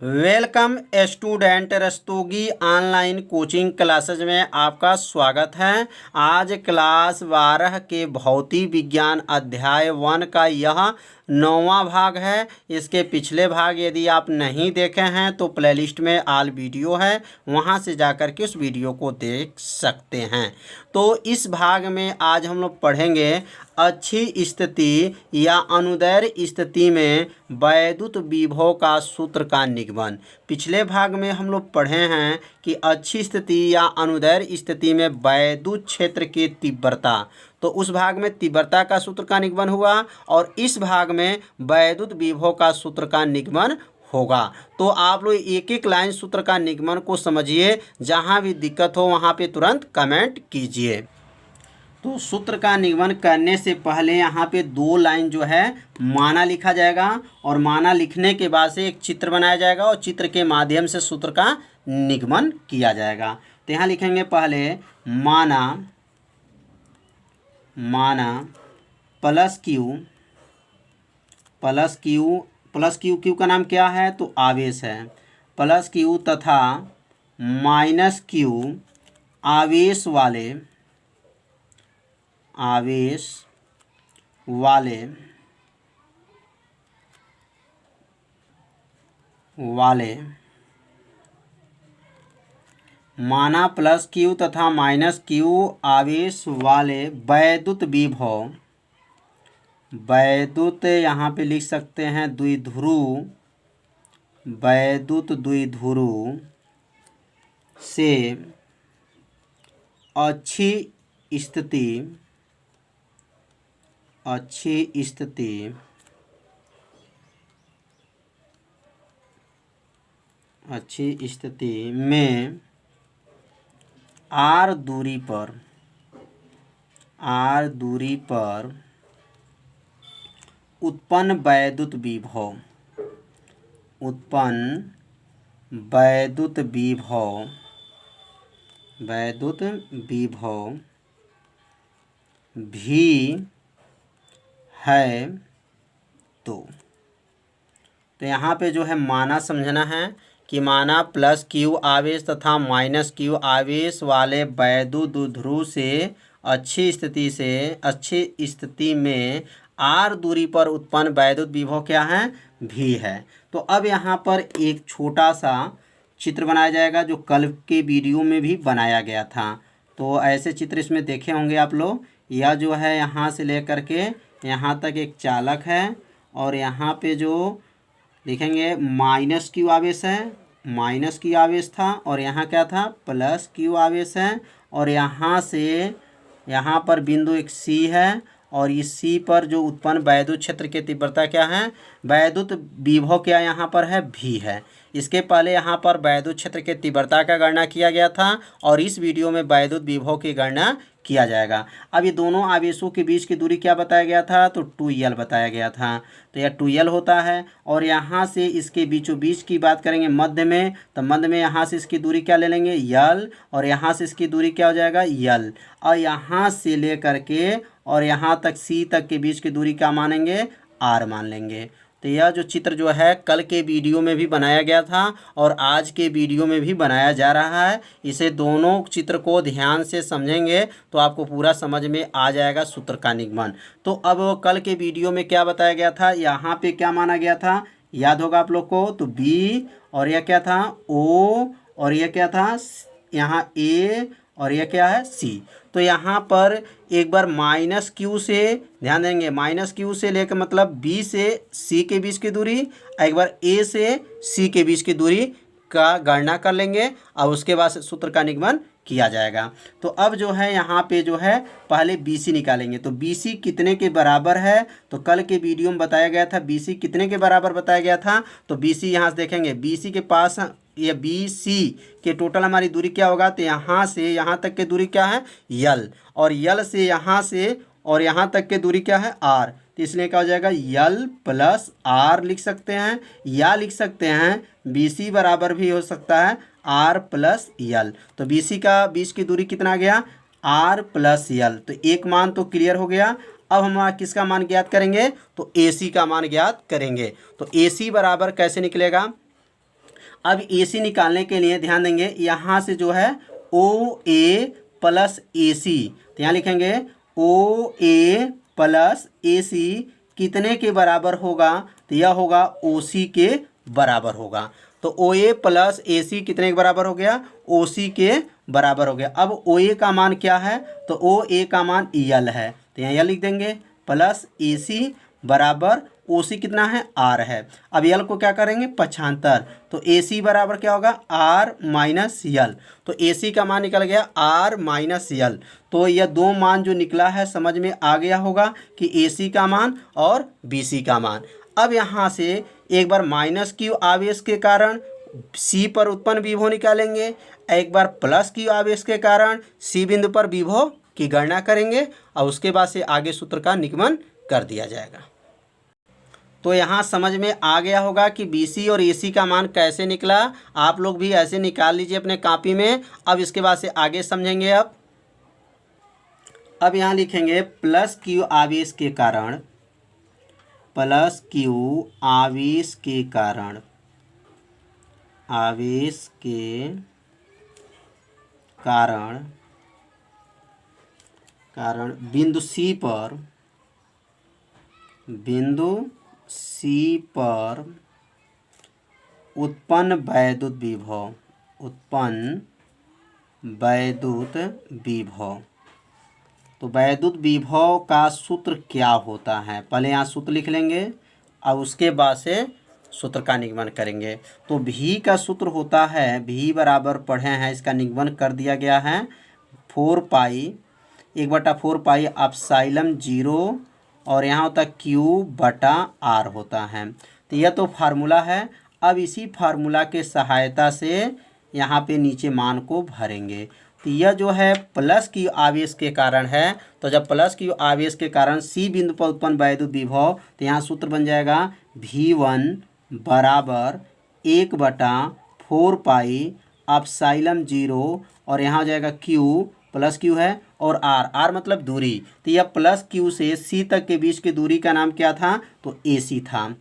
Welcome student, Rastogi online coaching classes में आपका स्वागत है। आज क्लास 12 के भौतिक विज्ञान अध्याय 1 का यह 9वां भाग है। इसके पिछले भाग यदि आप नहीं देखे हैं तो प्लेलिस्ट में ऑल वीडियो है, वहां से जाकर के उस वीडियो को देख सकते हैं। तो इस भाग में आज हम लोग पढ़ेंगे अच्छी स्थिति या अनुदैर्ध्य स्थिति में वैद्युत विभव का सूत्र का निगमन। पिछले भाग में हम लोग पढ़े हैं कि अच्छी स्थिति या अनुदैर्ध्य स्थिति में वैद्युत क्षेत्र की तीव्रता, तो उस भाग में तीव्रता का सूत्र का निगमन हुआ और इस भाग में वैद्युत विभव का सूत्र का निगमन होगा। तो आप लोग एक एक लाइन सूत्र का निगमन को समझिए, जहां भी दिक्कत हो वहां पे तुरंत कमेंट कीजिए। तो सूत्र का निगमन करने से पहले यहाँ पे 2 लाइन जो है माना लिखा जाएगा और माना लिखने के बाद से एक चित्र बनाया जाएगा और चित्र के माध्यम से सूत्र का निगमन किया जाएगा। तो यहाँ लिखेंगे पहले माना प्लस क्यू का नाम क्या है तो आवेश है, प्लस क्यू तथा माइनस क्यू आवेश वाले माना प्लस क्यू तथा माइनस क्यू आवेश वाले वैद्युत विभव, वैद्युत यहाँ पे लिख सकते हैं द्विध्रुव, वैद्युत द्विध्रुव से अच्छी स्थिति में आर दूरी पर उत्पन्न वैद्युत विभव भी है। तो यहाँ पे जो है माना समझना है कि माना प्लस क्यू आवेश तथा माइनस क्यू आवेश वाले वैद्युत द्विध्रुव से अच्छी स्थिति में आर दूरी पर उत्पन्न वैद्युत विभव क्या है भी है। तो अब यहाँ पर एक छोटा सा चित्र बनाया जाएगा जो कल के वीडियो में भी बनाया गया था। तो ऐसे चित्र इसमें देखे होंगे आप लोग। यह जो है यहाँ से लेकर के यहाँ तक एक चालक है और यहाँ पे जो लिखेंगे माइनस क्यू आवेश है, माइनस क्यू आवेश था और यहाँ क्या था प्लस क्यू आवेश है और यहाँ से यहाँ पर बिंदु एक सी है और इस सी पर जो उत्पन्न वैद्युत क्षेत्र की तीव्रता क्या है, वैद्युत विभव क्या यहाँ पर है भी है। इसके पहले यहाँ पर वैद्युत क्षेत्र की तीव्रता का गणना किया गया था और इस वीडियो में वैद्युत विभव की गणना किया जाएगा। अब ये दोनों आवेशों के बीच की दूरी क्या बताया गया था तो 2l बताया गया था। तो यह 2l होता है और यहाँ से इसके बीचों बीच की बात करेंगे मध्य में, तो मध्य में यहाँ से इसकी दूरी क्या ले लेंगे l और यहाँ से इसकी दूरी क्या हो जाएगा l और यहाँ से ले करके और यहाँ तक c तक के बीच की दूरी क्या मानेंगे r मान लेंगे। तो यह जो चित्र जो है कल के वीडियो में भी बनाया गया था और आज के वीडियो में भी बनाया जा रहा है। इसे दोनों चित्र को ध्यान से समझेंगे तो आपको पूरा समझ में आ जाएगा सूत्र का निगमन। तो अब कल के वीडियो में क्या बताया गया था, यहाँ पे क्या माना गया था याद होगा आप लोग को, तो B और यह क्या था O और यह क्या था यहाँ A और यह क्या है C। तो यहाँ पर एक बार माइनस क्यू से ध्यान देंगे, माइनस क्यू से लेकर मतलब B से C के बीच की दूरी, एक बार A से C के बीच की दूरी का गणना कर लेंगे और उसके बाद सूत्र का निगमन किया जाएगा। तो अब जो है यहाँ पे जो है पहले BC निकालेंगे। तो BC कितने के बराबर है, तो कल के वीडियो में बताया गया था BC कितने के बराबर बताया गया था। तो BC यहाँ से देखेंगे, BC के पास ये BC के टोटल हमारी दूरी क्या होगा, तो यहाँ से यहाँ तक की दूरी क्या है L और L से यहाँ तक की दूरी क्या है R। तो इसलिए क्या हो जाएगा L प्लस R लिख सकते हैं या लिख सकते हैं BC बराबर भी हो सकता है R प्लस L। तो BC का बीच की दूरी कितना गया R प्लस L। तो एक मान तो क्लियर हो गया। अब हम किसका मान ज्ञात करेंगे, तो AC का मान ज्ञात करेंगे। तो AC बराबर कैसे निकलेगा, अब ए सी निकालने के लिए ध्यान देंगे, यहाँ से जो है ओ ए प्लस ए सी, तो यहाँ लिखेंगे ओ ए प्लस ए सी कितने के बराबर होगा, तो यह होगा ओ सी के बराबर होगा। तो ओ ए प्लस ए सी कितने के बराबर हो गया, ओ सी के बराबर हो गया। अब ओ ए का मान क्या है, तो ओ ए का मान यल है, तो यहाँ यल लिख देंगे प्लस ए सी बराबर ओ सी कितना है, आर है। अब यल को क्या करेंगे, पक्षांतर, तो ए सी बराबर क्या होगा, आर माइनस यल। तो ए सी का मान निकल गया आर माइनस यल। तो यह दो मान जो निकला है समझ में आ गया होगा कि ए सी का मान और बी सी का मान। अब यहाँ से एक बार माइनस क्यू आवेश के कारण सी पर उत्पन्न विभव निकालेंगे, एक बार प्लस क्यू आवेश के कारण सी बिंदु पर विभव की गणना करेंगे और उसके बाद से आगे सूत्र का निगमन कर दिया जाएगा। तो यहाँ समझ में आ गया होगा कि BC और AC का मान कैसे निकला। आप लोग भी ऐसे निकाल लीजिए अपने कॉपी में। अब इसके बाद से आगे समझेंगे। अब यहाँ लिखेंगे प्लस क्यू आवेश के कारण, प्लस क्यू आवेश के कारण, आवेश के कारण बिंदु C पर उत्पन्न वैद्युत विभव। तो वैद्युत विभव का सूत्र क्या होता है, पहले यहाँ सूत्र लिख लेंगे और उसके बाद से सूत्र का निगमन करेंगे। तो V का सूत्र होता है, V बराबर पढ़े हैं, इसका निगमन कर दिया गया है 4 पाई 1/4 पाई एप्सिलॉन 0 और यहाँ होता Q बटा R होता है। तो यह तो फार्मूला है। अब इसी फार्मूला के सहायता से यहाँ पे नीचे मान को भरेंगे। तो यह जो है प्लस क्यू आवेश के कारण है, तो जब प्लस क्यू आवेश के कारण सी बिंदु पर उत्पन्न वैद्युत विभव, तो यहाँ सूत्र बन जाएगा V1 बराबर 1/4 पाई एप्सिलॉन 0 और यहाँ हो जाएगा Q प्लस क्यू है और R मतलब दूरी। तो यह प्लस क्यू से सी तक के बीच की दूरी का नाम क्या था, तो AC था।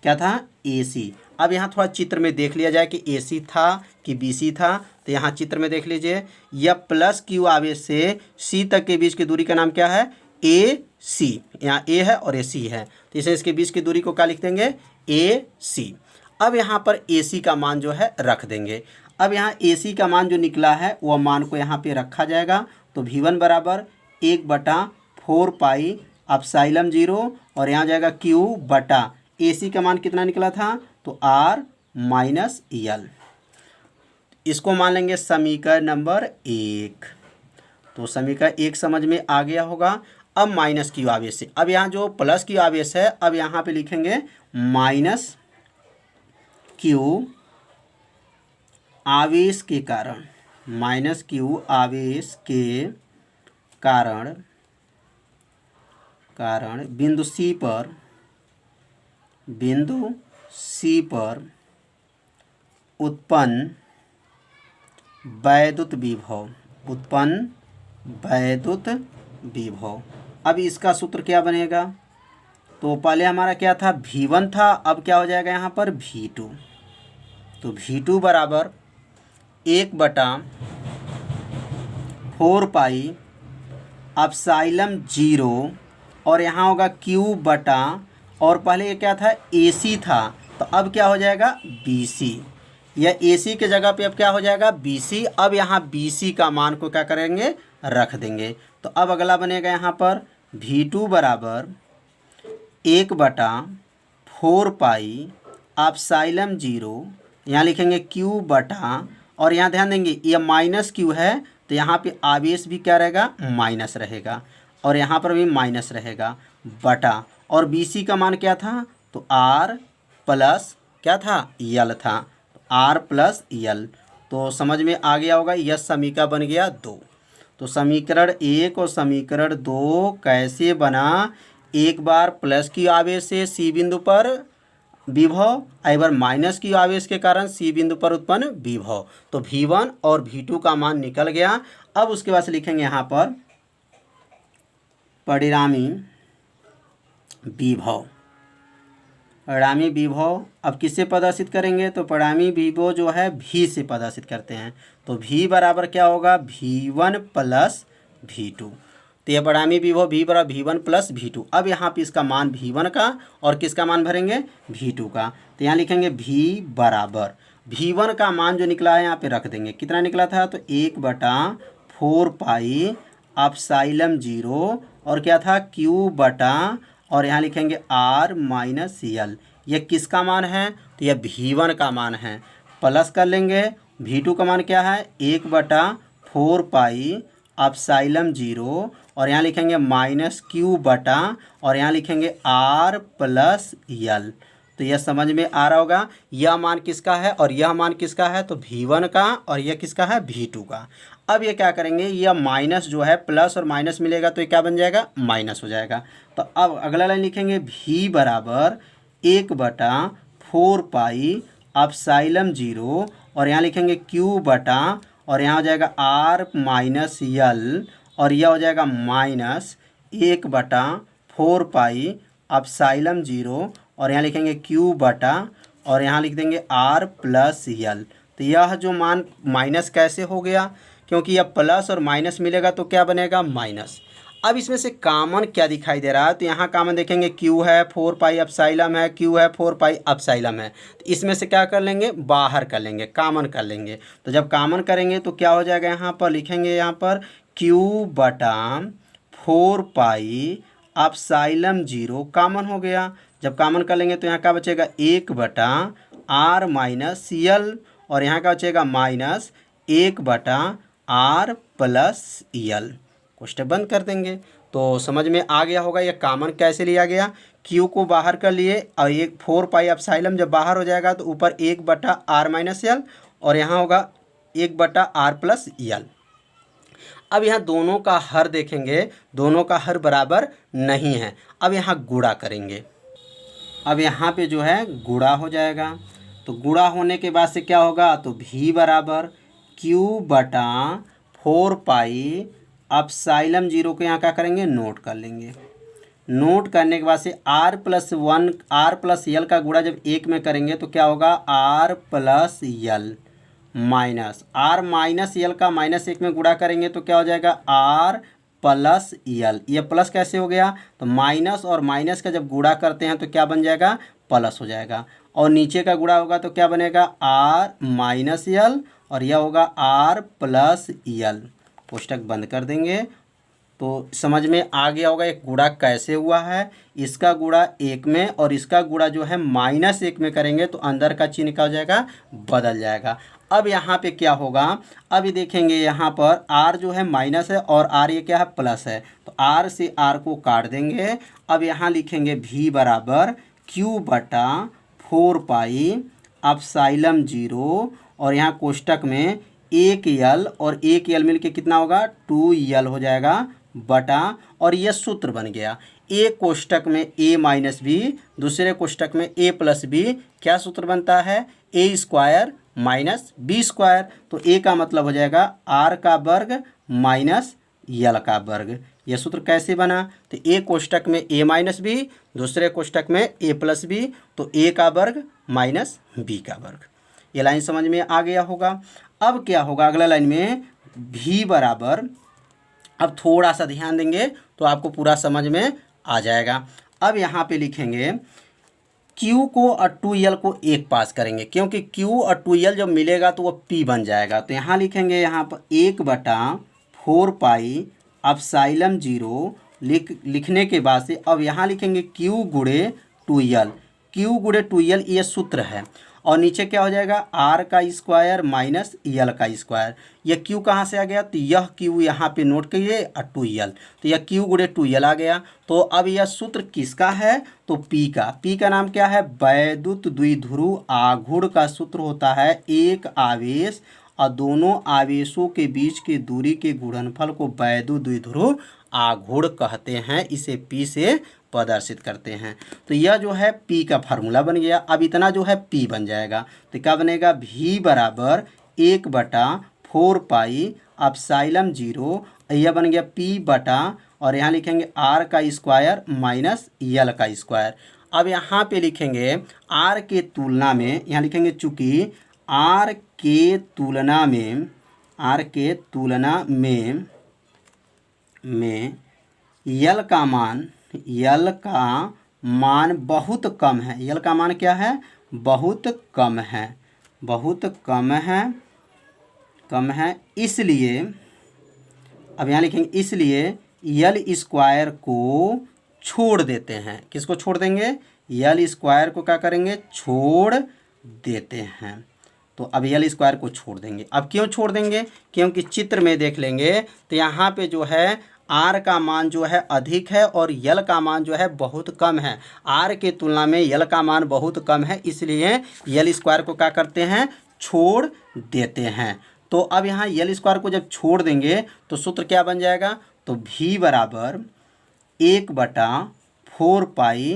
क्या था, AC। अब यहाँ थोड़ा चित्र में देख लिया जाए कि AC था कि BC था। तो यहाँ चित्र में देख लीजिए, यह प्लस क्यू आवेश से C तक के बीच की दूरी का नाम क्या है, AC। यहाँ A है और AC है, तो इसे इसके बीच की दूरी को क्या लिख देंगे, AC। अब यहाँ पर AC का मान जो है रख देंगे। अब यहाँ AC का मान जो निकला है वह मान को यहाँ पे रखा जाएगा। तो V1 बराबर 1/4 पाई एप्सिलॉन 0 और यहाँ जाएगा Q बटा AC का मान कितना निकला था, तो R माइनस यल। इसको मान लेंगे समीकरण नंबर 1। तो समीकरण 1 समझ में आ गया होगा। अब माइनस क्यू आवेश से, अब यहाँ जो प्लस क्यू आवेश है, अब यहाँ पे लिखेंगे माइनस क्यू आवेश के कारण, माइनस क्यू आवेश के कारण बिंदु C पर उत्पन्न वैद्युत विभव। अब इसका सूत्र क्या बनेगा, तो पहले हमारा क्या था, V1 था, अब क्या हो जाएगा यहाँ पर V2। तो V2 बराबर 1/4 पाई एप्सिलॉन 0 और यहाँ होगा Q बटा, और पहले ये क्या था, AC था, तो अब क्या हो जाएगा BC। यह AC के जगह पे अब क्या हो जाएगा BC। अब यहाँ BC का मान को क्या करेंगे, रख देंगे। तो अब अगला बनेगा यहाँ पर V2 बराबर 1/4 पाई एप्सिलॉन 0, यहाँ लिखेंगे Q बटा, और यहाँ ध्यान देंगे ये माइनस Q है, तो यहाँ पे आवेश भी क्या रहेगा, माइनस रहेगा, और यहाँ पर भी माइनस रहेगा बटा, और BC का मान क्या था, तो R प्लस क्या था, यल था, तो R प्लस यल। तो समझ में आ गया होगा, यह समीकरण बन गया 2। तो समीकरण 1 और समीकरण 2 कैसे बना, एक बार प्लस की आवेश से सी बिंदु पर विभव, एक बार माइनस की आवेश के कारण सी बिंदु पर उत्पन्न विभव। तो V1 और V2 का मान निकल गया। अब उसके बाद से लिखेंगे यहाँ पर परिणामी विभव, परिणामी विभव अब किससे प्रदर्शित करेंगे, तो परिणामी विभव जो है V से प्रदर्शित करते हैं। तो V बराबर क्या होगा, V1 प्लस V2। तो यह परिणामी विभव V बराबर V1 प्लस V2। अब यहाँ पे इसका मान V1 का और किसका मान भरेंगे, V2 का। तो यहाँ लिखेंगे V बराबर V1 का मान जो निकला है यहाँ पे रख देंगे। कितना निकला था, तो 1/4 पाई एप्सिलॉन 0 और क्या था Q बटा और यहाँ लिखेंगे R माइनस L। ये किसका मान है, तो यह V1 का मान है। प्लस कर लेंगे V2 का मान क्या है, 1/4 पाई एप्सिलॉन 0 और यहाँ लिखेंगे माइनस Q बटा और यहाँ लिखेंगे R प्लस L। तो यह समझ में आ रहा होगा, यह मान किसका है और यह मान किसका है, तो V1 का और यह किसका है, V2 का। अब ये क्या करेंगे, यह माइनस जो है प्लस और माइनस मिलेगा तो ये क्या बन जाएगा, माइनस हो जाएगा। तो अब अगला लाइन लिखेंगे V बराबर 1/4 पाई एप्सिलॉन 0 और यहाँ लिखेंगे Q बटा और यहाँ हो जाएगा R माइनस L और यह हो जाएगा माइनस 1/4 पाई एप्सिलॉन 0 और यहाँ लिखेंगे Q बटा और यहाँ लिख देंगे R प्लस L। तो यह जो मान माइनस कैसे हो गया, क्योंकि यह प्लस और माइनस मिलेगा तो क्या बनेगा, माइनस। अब इसमें से कॉमन क्या दिखाई दे रहा है, तो यहाँ कॉमन देखेंगे Q है, 4 पाई एप्सिलॉन है, Q है, 4 पाई एप्सिलॉन है। तो इसमें से क्या कर लेंगे, बाहर कर लेंगे, कॉमन कर लेंगे। तो जब कॉमन करेंगे तो क्या हो जाएगा, यहाँ पर लिखेंगे यहाँ पर Q बटा 4 पाई एप्सिलॉन 0 कॉमन हो गया। जब कॉमन कर लेंगे तो यहाँ क्या बचेगा, 1/R माइनस L और यहाँ क्या बचेगा, माइनस 1/R प्लस L। कोष्टक बंद कर देंगे। तो समझ में आ गया होगा यह कॉमन कैसे लिया गया। Q को बाहर कर लिए और ये 4 पाई एप्सिलॉन जब बाहर हो जाएगा तो ऊपर 1/R माइनस L और यहाँ होगा 1/R प्लस L। अब यहाँ दोनों का हर देखेंगे, दोनों का हर बराबर नहीं है। अब यहाँ गुणा करेंगे। अब यहाँ पे जो है गुणा हो जाएगा। तो गुणा होने के बाद से क्या होगा, तो V बराबर Q बटा 4 पाई एप्सिलॉन 0 को यहाँ क्या करेंगे, नोट कर लेंगे। नोट करने के बाद से R प्लस L का गुणा जब एक में करेंगे तो क्या होगा, R plus L minus R minus L का माइनस एक में गुणा करेंगे तो क्या हो जाएगा, R प्लस L। ये प्लस कैसे हो गया, तो माइनस और माइनस का जब गुणा करते हैं तो क्या बन जाएगा, प्लस हो जाएगा। और नीचे का गुणा होगा तो क्या बनेगा, R माइनस L और यह होगा R प्लस L। कोष्टक बंद कर देंगे। तो समझ में आ गया होगा एक गुणा कैसे हुआ है। इसका गुणा एक में और इसका गुणा जो है माइनस एक में करेंगे तो अंदर का चिन्ह क्या हो जाएगा, बदल जाएगा। अब यहाँ पे क्या होगा, अब ये देखेंगे यहाँ पर R जो है माइनस है और R ये क्या है, प्लस है। तो R से R को काट देंगे। अब यहाँ लिखेंगे V बराबर Q बटा 4 पाई एप्सिलॉन 0 और यहाँ कोष्टक में 1L और 1L मिल के कितना होगा, 2L हो जाएगा बटा और यह सूत्र बन गया। एक कोष्टक में A माइनस बी, दूसरे कोष्टक में A प्लस बी, क्या सूत्र बनता है, A square minus b square. तो A का मतलब हो जाएगा R का वर्ग माइनस L का वर्ग। यह सूत्र कैसे बना, तो एक कोष्टक में A माइनस बी, दूसरे कोष्टक में A प्लस बी, तो A का वर्ग माइनस B का वर्ग। ये लाइन समझ में आ गया होगा। अब क्या होगा, अगला लाइन में V बराबर, अब थोड़ा सा ध्यान देंगे तो आपको पूरा समझ में आ जाएगा। अब यहाँ पे लिखेंगे Q को और 2L को एक पास करेंगे, क्योंकि Q और 2L जब मिलेगा तो वो P बन जाएगा। तो यहाँ लिखेंगे यहाँ पर 1/4 पाई एप्सिलॉन 0 लिखने के बाद से अब यहाँ लिखेंगे Q गुणे 2L। Q गुणे 2L ये सूत्र है और नीचे क्या हो जाएगा, R का स्क्वायर माइनस L का स्क्वायर। यह Q कहाँ से आ गया, तो यह Q यहाँ पे नोट करिए और 2L, तो यह Q गुणे 2L आ गया। तो अब यह सूत्र किसका है, तो P का नाम क्या है, वैद्युत द्विध्रुव आघूर्ण का सूत्र होता है। एक आवेश और दोनों आवेशों के बीच की दूरी के गुणनफल को वैद्युत द्विध्रुव आघूर्ण कहते हैं। इसे P से प्रदर्शित करते हैं। तो यह जो है P का फार्मूला बन गया। अब इतना जो है P बन जाएगा। तो क्या बनेगा, V बराबर 1/4 पाई एप्सिलॉन 0, यह बन गया P बटा और यहाँ लिखेंगे R का स्क्वायर माइनस L का स्क्वायर। अब यहाँ पे लिखेंगे आर के तुलना में, यहाँ लिखेंगे चूँकि आर के तुलना में यल का मान बहुत कम है। यल का मान क्या है? बहुत कम है। इसलिए अब यहाँ लिखेंगे इसलिए यल स्क्वायर को छोड़ देते हैं। किसको छोड़ देंगे? यल स्क्वायर को क्या करेंगे? छोड़ देते हैं। तो अब यल स्क्वायर को छोड़ देंगे। अब क्यों छोड़ देंगे? क्योंकि चित्र में देख लेंगे तो यहाँ पे जो है आर का मान जो है अधिक है और यल का मान जो है बहुत कम है। आर के तुलना में यल का मान बहुत कम है, इसलिए यल स्क्वायर को क्या करते हैं? छोड़ देते हैं। तो अब यहाँ यल स्क्वायर को जब छोड़ देंगे तो सूत्र क्या बन जाएगा? तो v बराबर 1/4 पाई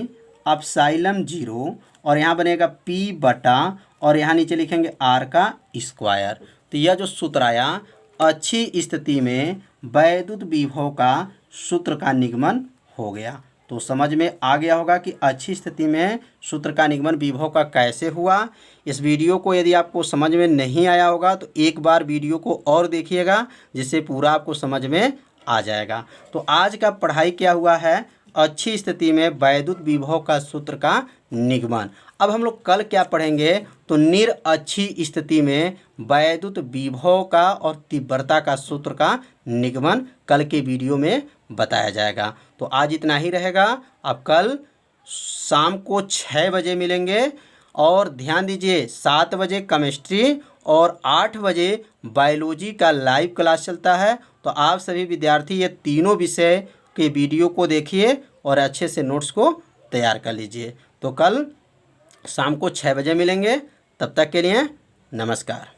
एप्सिलॉन 0 और यहाँ बनेगा p बटा और यहाँ नीचे लिखेंगे r का स्क्वायर। तो यह जो सूत्र आया, अच्छी स्थिति में वैद्युत विभव का सूत्र का निगमन हो गया। तो समझ में आ गया होगा कि अच्छी स्थिति में सूत्र का निगमन विभव का कैसे हुआ। इस वीडियो को यदि आपको समझ में नहीं आया होगा तो एक बार वीडियो को और देखिएगा, जिससे पूरा आपको समझ में आ जाएगा। तो आज का पढ़ाई क्या हुआ है? अच्छी स्थिति में वैद्युत विभव का सूत्र का निगमन। अब हम लोग कल क्या पढ़ेंगे? तो अच्छी स्थिति में वैद्युत विभव का और तीव्रता का सूत्र का निगमन कल के वीडियो में बताया जाएगा। तो आज इतना ही रहेगा। अब कल शाम को 6 बजे मिलेंगे और ध्यान दीजिए 7 बजे केमिस्ट्री और 8 बजे बायोलॉजी का लाइव क्लास चलता है। तो आप सभी विद्यार्थी ये तीनों विषय के वीडियो को देखिए और अच्छे से नोट्स को तैयार कर लीजिए। तो कल शाम को 6 बजे मिलेंगे। तब तक के लिए नमस्कार।